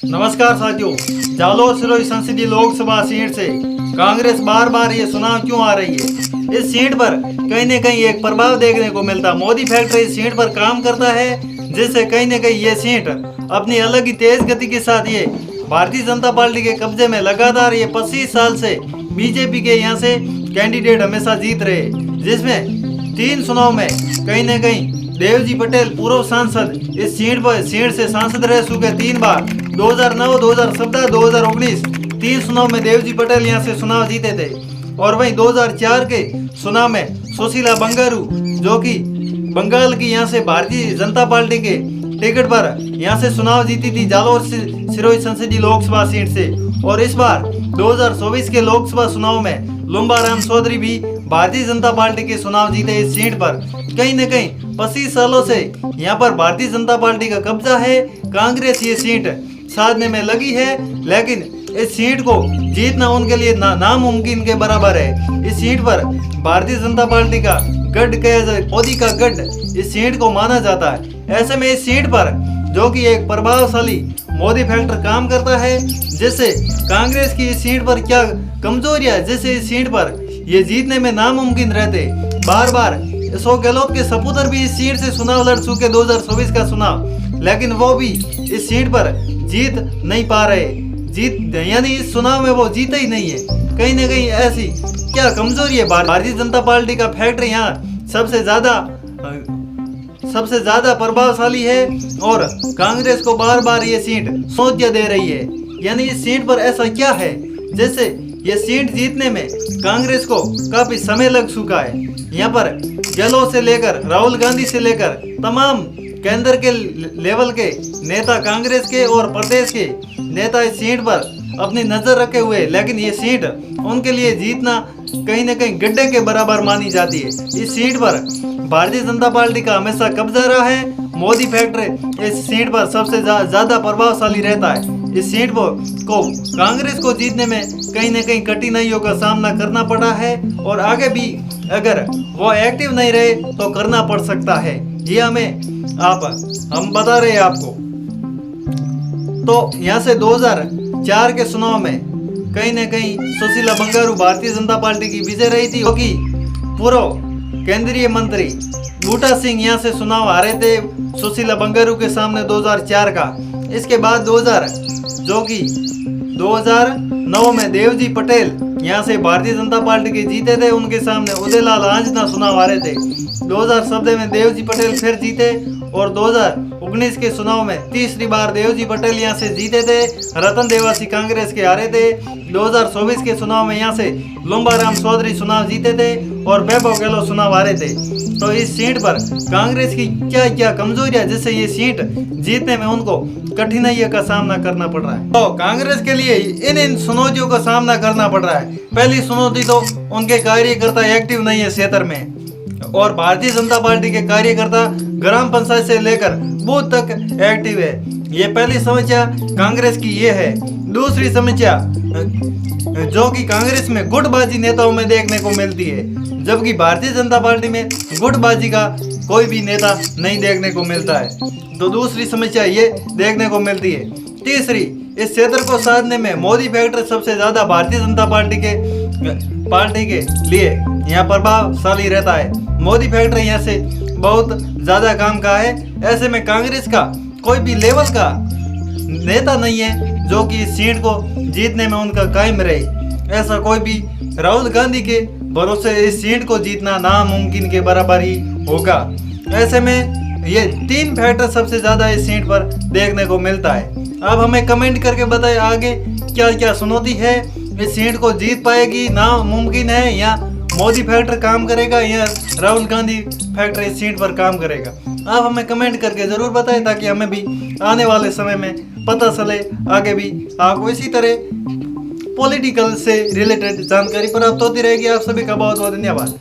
नमस्कार साथियों, जालोर सिरोही संसदीय लोकसभा सीट से कांग्रेस बार बार ये चुनाव क्यों आ रही है। इस सीट पर कहीं न कहीं एक प्रभाव देखने को मिलता। मोदी फैक्टर इस सीट पर काम करता है, जिससे कहीं न कहीं ये सीट अपनी अलग ही तेज गति के साथ ये भारतीय जनता पार्टी के कब्जे में लगातार ये 25 साल से बीजेपी के यहाँ से कैंडिडेट हमेशा जीत रहे, जिसमें 3 चुनाव में कहीं न कहीं देवजी पटेल पूर्व सांसद इस सीट से सांसद रह चुके 3 बार, 2009, 2017, 2019 3 चुनाव में देवजी पटेल यहाँ से चुनाव जीते थे। और वहीं 2004 के चुनाव में सुशीला बंगारू, जो कि बंगाल की यहाँ से भारतीय जनता पार्टी के टिकट पर यहाँ से चुनाव जीती थी जालोर सिरोही संसदीय लोकसभा सीट से। और इस बार 2024 के लोकसभा चुनाव में लुम्बाराम चौधरी भी भारतीय जनता पार्टी के चुनाव जीते इस सीट पर। कहीं न कहीं 25 सालों से यहाँ पर भारतीय जनता पार्टी का कब्जा है। कांग्रेस ये सीट साधने में लगी है, लेकिन इस सीट को जीतना उनके लिए नामुमकिन के बराबर है। इस सीट पर भारतीय जनता पार्टी का गढ़ कहा जाए, मोदी का गढ़ इस सीट को माना जाता है। ऐसे में इस सीट पर जो कि एक प्रभावशाली मोदी फैक्टर काम करता है, जिससे कांग्रेस की इस सीट पर क्या कमजोरियां, जिससे इस सीट पर ये जीतने में नामुमकिन रहते। बार बार अशोक गहलोत के सपुत्र भी इस सीट से चुनाव लड़ चुके 2024 का चुनाव, लेकिन वो भी इस सीट पर जीत नहीं पा रहे। यानी इस चुनाव में वो जीते ही नहीं है। कहीं न कहीं ऐसी क्या कमजोरी है। भारतीय जनता पार्टी का फैक्टर यहाँ सबसे ज्यादा प्रभावशाली है और कांग्रेस को बार बार ये सीट सोचिया दे रही है। यानी इस सीट पर ऐसा क्या है जैसे ये सीट जीतने में कांग्रेस को काफी समय लग चुका है। यहाँ पर गहलोत से लेकर राहुल गांधी से लेकर तमाम केंद्र के लेवल के नेता, कांग्रेस के और प्रदेश के नेता इस सीट पर अपनी नजर रखे हुए, लेकिन ये सीट उनके लिए जीतना कहीं न कहीं गड्ढे के बराबर मानी जाती है। इस सीट पर भारतीय जनता पार्टी का हमेशा कब्जा रहा है। मोदी फैक्टर इस सीट पर सबसे ज्यादा प्रभावशाली रहता है। इस सीट को कांग्रेस को जीतने में कहीं न कहीं कठिनाइयों का सामना करना पड़ा है और आगे भी अगर वो एक्टिव नहीं रहे तो करना पड़ सकता है। ये हम बता रहे हैं आपको। तो यहाँ से 2004 के चुनाव में कहीं न कहीं सुशीला बंगारू भारतीय जनता पार्टी की विजय रही थी, क्योंकि पूर्व केंद्रीय मंत्री बूटा सिंह यहाँ से चुनाव हारे थे सुशीला बंगारू के सामने 2004 का। इसके बाद 2009 में देवजी पटेल यहाँ से भारतीय जनता पार्टी के जीते थे, उनके सामने उदयलाल आंजना चुनाव हारे थे। 2017 में देवजी पटेल फिर जीते और 2019 के चुनाव में तीसरी बार देवजी पटेल यहाँ से जीते थे। रतन देवासी कांग्रेस के हारे थे। 2024 के चुनाव में यहाँ से लुम्बाराम चौधरी चुनाव जीते थे और वैभव गहलोत चुनाव हारे थे। तो इस सीट पर कांग्रेस की क्या क्या कमजोरियां, जिससे ये सीट जीतने में उनको कठिनाइयों का सामना करना पड़ रहा है। तो कांग्रेस के लिए इन चुनौतियों का सामना करना पड़ रहा है। पहली चुनौती तो उनके कार्यकर्ता एक्टिव नहीं है क्षेत्र में, और भारतीय जनता पार्टी के कार्यकर्ता ग्राम पंचायत से लेकर बूथ तक एक्टिव है। ये पहली समस्या कांग्रेस की ये है। दूसरी समस्या जो कि कांग्रेस में गुटबाजी नेताओं में देखने को मिलती है, जबकि भारतीय जनता पार्टी में गुटबाजी का कोई भी नेता नहीं देखने को मिलता है। तो दूसरी समस्या ये देखने को मिलती है। तीसरी, इस क्षेत्र को साधने में मोदी फैक्टर सबसे ज्यादा भारतीय जनता पार्टी के लिए यहाँ प्रभावशाली रहता है। मोदी फैक्टर यहाँ से बहुत ज्यादा काम का है। ऐसे में कांग्रेस का कोई भी लेवल का नेता नहीं है जो कि इस सीट को जीतने में उनका कायम रहे। ऐसा कोई भी राहुल गांधी के भरोसे इस सीट को जीतना नामुमकिन के बराबर ही होगा। ऐसे में ये 3 फैक्टर सबसे ज्यादा इस सीट पर देखने को मिलता है। अब हमें कमेंट करके बताएं आगे क्या क्या चुनौती है। इस सीट को जीत पाएगी, नामुमकिन है, या मोदी फैक्टर काम करेगा, या राहुल गांधी फैक्टर इस सीट पर काम करेगा। आप हमें कमेंट करके जरूर बताएं, ताकि हमें भी आने वाले समय में पता चले। आगे भी आपको इसी तरह पॉलिटिकल से रिलेटेड जानकारी प्राप्त होती रहेगी। आप सभी का बहुत बहुत धन्यवाद।